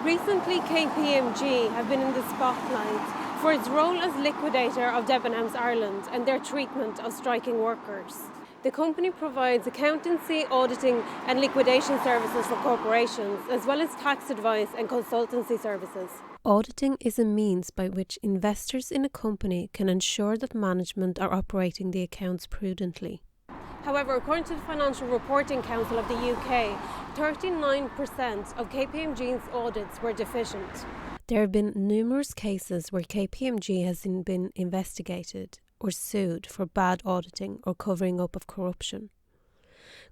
Recently, KPMG have been in the spotlight for its role as liquidator of Debenhams Ireland and their treatment of striking workers. The company provides accountancy, auditing and liquidation services for corporations, as well as tax advice and consultancy services. Auditing is a means by which investors in a company can ensure that management are operating the accounts prudently. However, according to the Financial Reporting Council of the UK, 39% of KPMG's audits were deficient. There have been numerous cases where KPMG has been investigated or sued for bad auditing or covering up of corruption.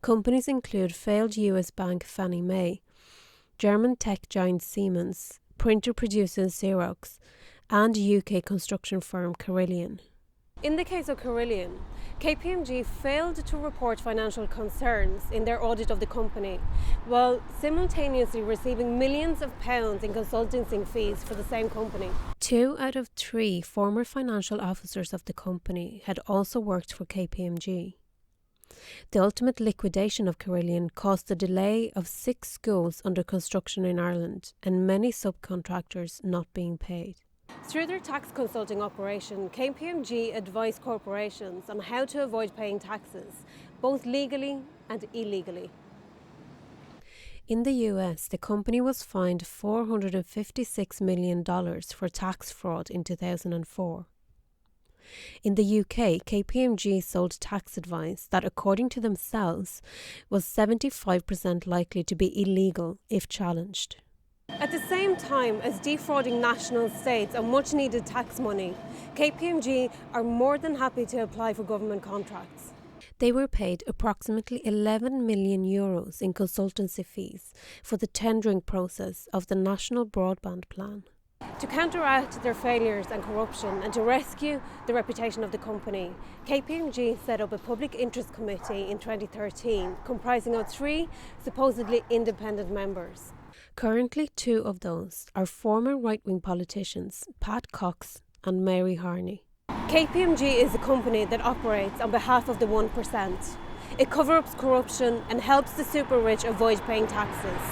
Companies include failed US bank Fannie Mae, German tech giant Siemens, printer producer Xerox, and UK construction firm Carillion. In the case of Carillion, KPMG failed to report financial concerns in their audit of the company, while simultaneously receiving millions of pounds in consultancy fees for the same company. 2 out of 3 former financial officers of the company had also worked for KPMG. The ultimate liquidation of Carillion caused the delay of 6 schools under construction in Ireland and many subcontractors not being paid. Through their tax consulting operation, KPMG advised corporations on how to avoid paying taxes, both legally and illegally. In the US, the company was fined $456 million for tax fraud in 2004. In the UK, KPMG sold tax advice that, according to themselves, was 75% likely to be illegal if challenged. At the same time as defrauding national states of much needed tax money, KPMG are more than happy to apply for government contracts. They were paid approximately €11 million in consultancy fees for the tendering process of the National Broadband Plan. To counteract their failures and corruption and to rescue the reputation of the company, KPMG set up a public interest committee in 2013 comprising of 3 supposedly independent members. Currently, 2 of those are former right-wing politicians, Pat Cox and Mary Harney. KPMG is a company that operates on behalf of the 1%. It covers up corruption and helps the super rich avoid paying taxes.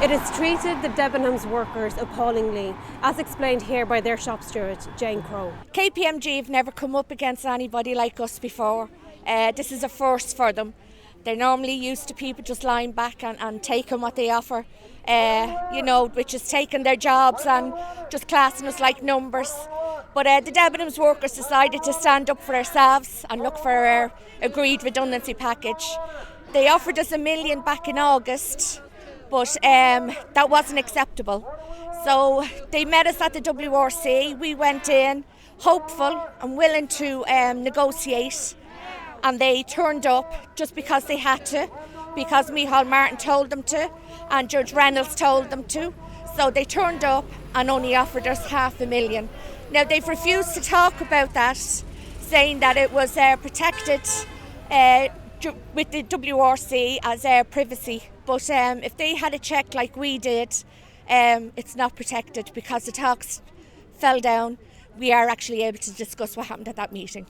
It has treated the Debenhams workers appallingly, as explained here by their shop steward, Jane Crow. KPMG have never come up against anybody like us before. This is a first for them. They're normally used to people just lying back and taking what they offer, which is taking their jobs and just classing us like numbers. But the Debenhams workers decided to stand up for ourselves and look for our agreed redundancy package. They offered us $1 million back in August, but that wasn't acceptable. So they met us at the WRC. We went in hopeful and willing to negotiate. And they turned up just because they had to, because Micheál Martin told them to and Judge Reynolds told them to. So they turned up and only offered us $500,000. Now they've refused to talk about that, saying that it was protected with the WRC as privacy. But if they had a check like we did, it's not protected because the talks fell down. We are actually able to discuss what happened at that meeting.